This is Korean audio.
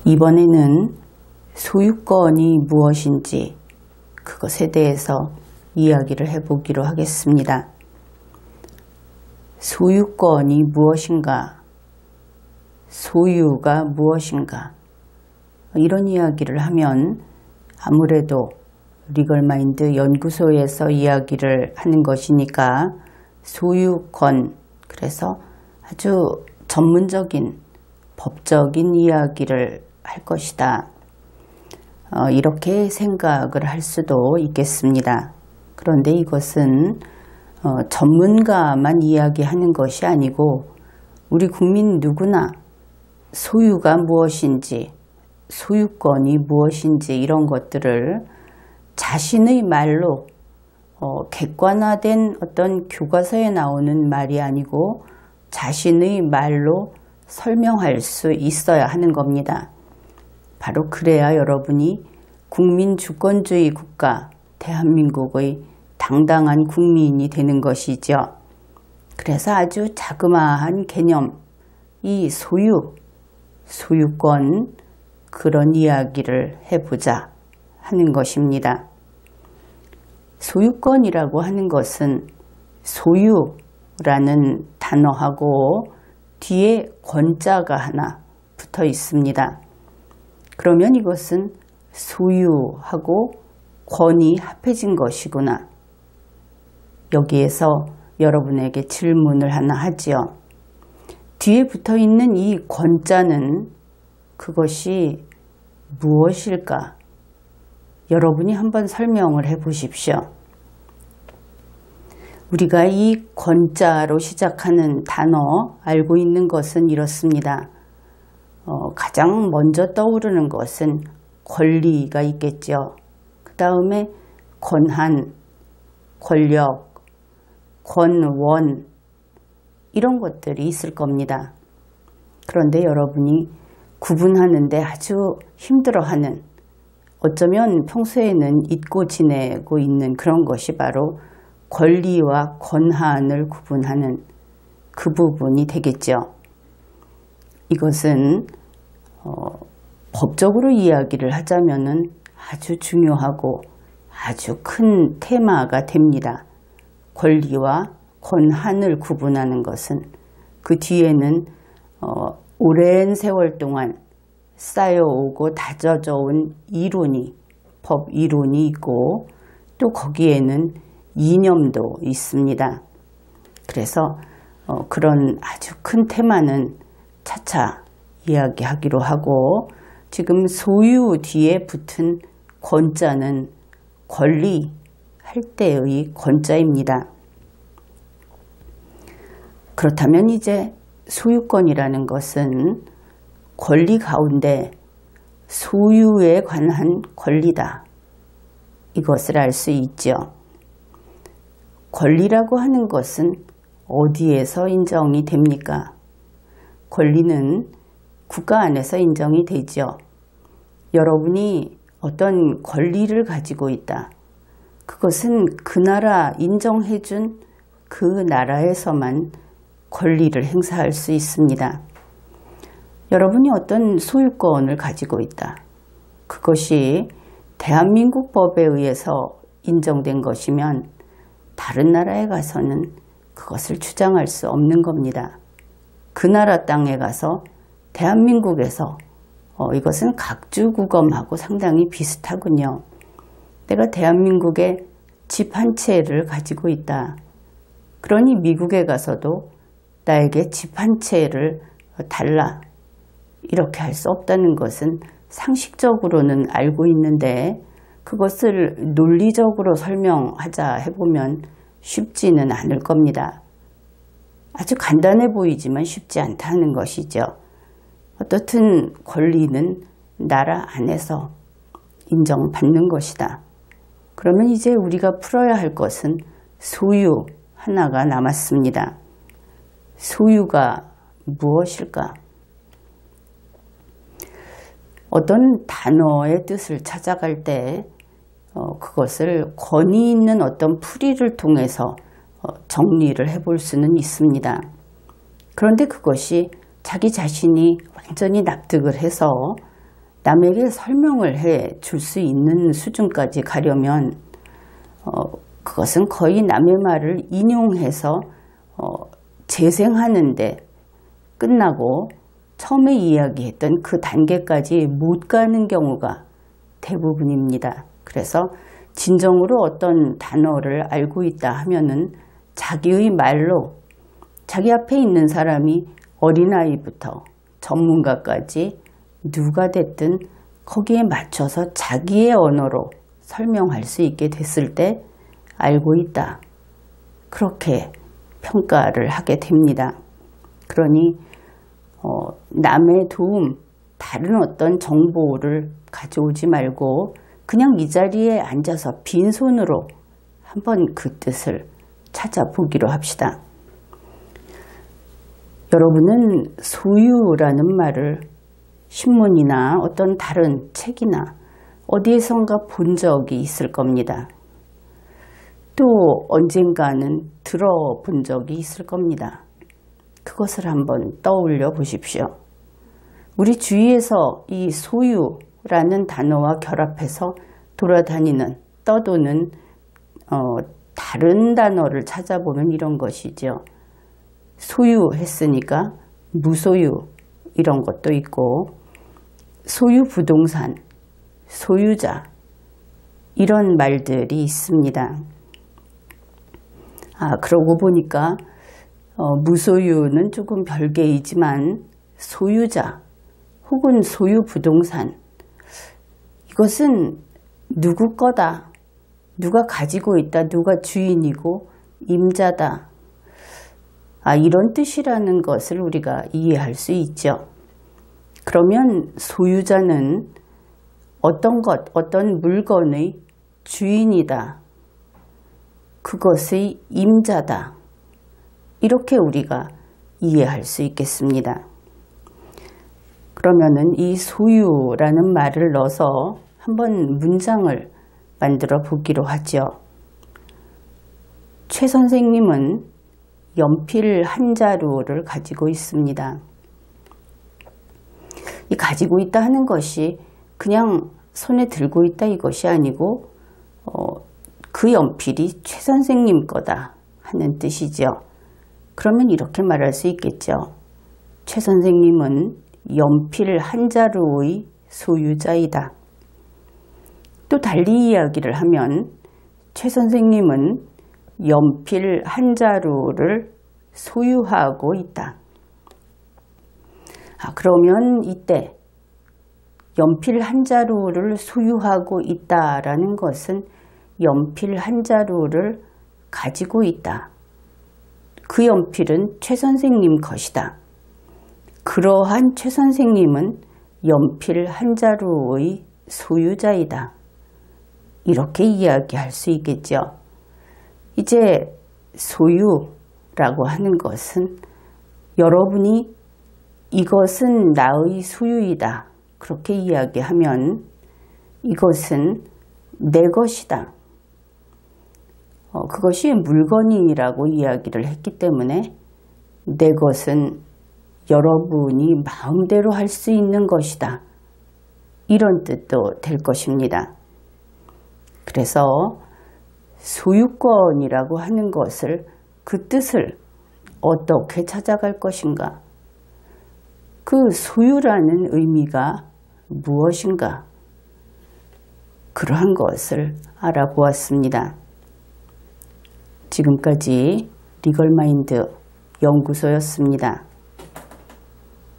이번에는 소유권이 무엇인지 그것에 대해서 이야기를 해보기로 하겠습니다. 소유권이 무엇인가? 소유가 무엇인가? 이런 이야기를 하면 아무래도 리걸마인드 연구소에서 이야기를 하는 것이니까 소유권, 그래서 아주 전문적인 법적인 이야기를 할 것이다. 이렇게 생각을 할 수도 있겠습니다. 그런데 이것은 전문가만 이야기하는 것이 아니고 우리 국민 누구나 소유가 무엇인지, 소유권이 무엇인지 이런 것들을 자신의 말로 객관화된 어떤 교과서에 나오는 말이 아니고 자신의 말로 설명할 수 있어야 하는 겁니다. 바로 그래야 여러분이 국민주권주의 국가 대한민국의 당당한 국민이 되는 것이죠. 그래서 아주 자그마한 개념, 이 소유권, 그런 이야기를 해보자 하는 것입니다. 소유권이라고 하는 것은 소유라는 단어하고 뒤에 권자가 하나 붙어 있습니다. 그러면 이것은 소유하고 권이 합해진 것이구나. 여기에서 여러분에게 질문을 하나 하지요. 뒤에 붙어 있는 이 권자는 그것이 무엇일까? 여러분이 한번 설명을 해 보십시오. 우리가 이 권자로 시작하는 단어 알고 있는 것은 이렇습니다. 가장 먼저 떠오르는 것은 권리가 있겠죠. 그 다음에 권한, 권력, 권원 이런 것들이 있을 겁니다. 그런데 여러분이 구분하는데 아주 힘들어하는, 어쩌면 평소에는 잊고 지내고 있는 그런 것이 바로 권리와 권한을 구분하는 그 부분이 되겠죠. 이것은 법적으로 이야기를 하자면은 아주 중요하고 아주 큰 테마가 됩니다. 권리와 권한을 구분하는 것은 그 뒤에는 오랜 세월 동안 쌓여오고 다져져 온 이론이, 법 이론이 있고 또 거기에는 이념도 있습니다. 그래서 그런 아주 큰 테마는 차차 이야기하기로 하고, 지금 소유 뒤에 붙은 권자는 권리할 때의 권자입니다. 그렇다면 이제 소유권이라는 것은 권리 가운데 소유에 관한 권리다. 이것을 알 수 있죠. 권리라고 하는 것은 어디에서 인정이 됩니까? 권리는 국가 안에서 인정이 되죠. 여러분이 어떤 권리를 가지고 있다. 그것은 그 나라 인정해준 그 나라에서만 권리를 행사할 수 있습니다. 여러분이 어떤 소유권을 가지고 있다. 그것이 대한민국 법에 의해서 인정된 것이면 다른 나라에 가서는 그것을 주장할 수 없는 겁니다. 그 나라 땅에 가서 대한민국에서 이것은 각주구검하고 상당히 비슷하군요. 내가 대한민국에 집 한 채를 가지고 있다. 그러니 미국에 가서도 나에게 집 한 채를 달라. 이렇게 할 수 없다는 것은 상식적으로는 알고 있는데 그것을 논리적으로 설명하자 해보면 쉽지는 않을 겁니다. 아주 간단해 보이지만 쉽지 않다는 것이죠. 어떻든 권리는 나라 안에서 인정받는 것이다. 그러면 이제 우리가 풀어야 할 것은 소유 하나가 남았습니다. 소유가 무엇일까? 어떤 단어의 뜻을 찾아갈 때 그것을 권위 있는 어떤 풀이를 통해서 정리를 해볼 수는 있습니다. 그런데 그것이 자기 자신이 완전히 납득을 해서 남에게 설명을 해 줄 수 있는 수준까지 가려면 그것은 거의 남의 말을 인용해서 재생하는데 끝나고 처음에 이야기했던 그 단계까지 못 가는 경우가 대부분입니다. 그래서 진정으로 어떤 단어를 알고 있다 하면은 자기의 말로 자기 앞에 있는 사람이 어린아이부터 전문가까지 누가 됐든 거기에 맞춰서 자기의 언어로 설명할 수 있게 됐을 때 알고 있다. 그렇게 평가를 하게 됩니다. 그러니 남의 도움, 다른 어떤 정보를 가져오지 말고 그냥 이 자리에 앉아서 빈손으로 한번 그 뜻을 찾아보기로 합시다. 여러분은 소유라는 말을 신문이나 어떤 다른 책이나 어디에선가 본 적이 있을 겁니다. 또 언젠가는 들어본 적이 있을 겁니다. 그것을 한번 떠올려 보십시오. 우리 주위에서 이 소유라는 단어와 결합해서 돌아다니는, 떠도는 다른 단어를 찾아보면 이런 것이죠. 소유했으니까 무소유 이런 것도 있고, 소유 부동산, 소유자 이런 말들이 있습니다. 그러고 보니까 무소유는 조금 별개이지만 소유자 혹은 소유 부동산, 이것은 누구 거다, 누가 가지고 있다, 누가 주인이고 임자다, 이런 뜻이라는 것을 우리가 이해할 수 있죠. 그러면 소유자는 어떤 것, 어떤 물건의 주인이다, 그것의 임자다, 이렇게 우리가 이해할 수 있겠습니다. 그러면은 이 소유라는 말을 넣어서 한번 문장을 만들어 보기로 하죠. 최 선생님은 연필 한 자루를 가지고 있습니다. 이 가지고 있다 하는 것이 그냥 손에 들고 있다 이것이 아니고 그 연필이 최 선생님 거다 하는 뜻이죠. 그러면 이렇게 말할 수 있겠죠. 최 선생님은 연필 한 자루의 소유자이다. 또 달리 이야기를 하면 최 선생님은 연필 한 자루를 소유하고 있다. 그러면 이때 연필 한 자루를 소유하고 있다라는 것은 연필 한 자루를 가지고 있다. 그 연필은 최 선생님 것이다. 그러한 최 선생님은 연필 한 자루의 소유자이다. 이렇게 이야기할 수 있겠죠. 이제 소유라고 하는 것은 여러분이 이것은 나의 소유이다, 그렇게 이야기하면 이것은 내 것이다. 그것이 물건이라고 이야기를 했기 때문에 내 것은 여러분이 마음대로 할 수 있는 것이다, 이런 뜻도 될 것입니다. 그래서 소유권이라고 하는 것을, 그 뜻을 어떻게 찾아갈 것인가? 그 소유라는 의미가 무엇인가? 그러한 것을 알아보았습니다. 지금까지 리걸마인드 연구소였습니다.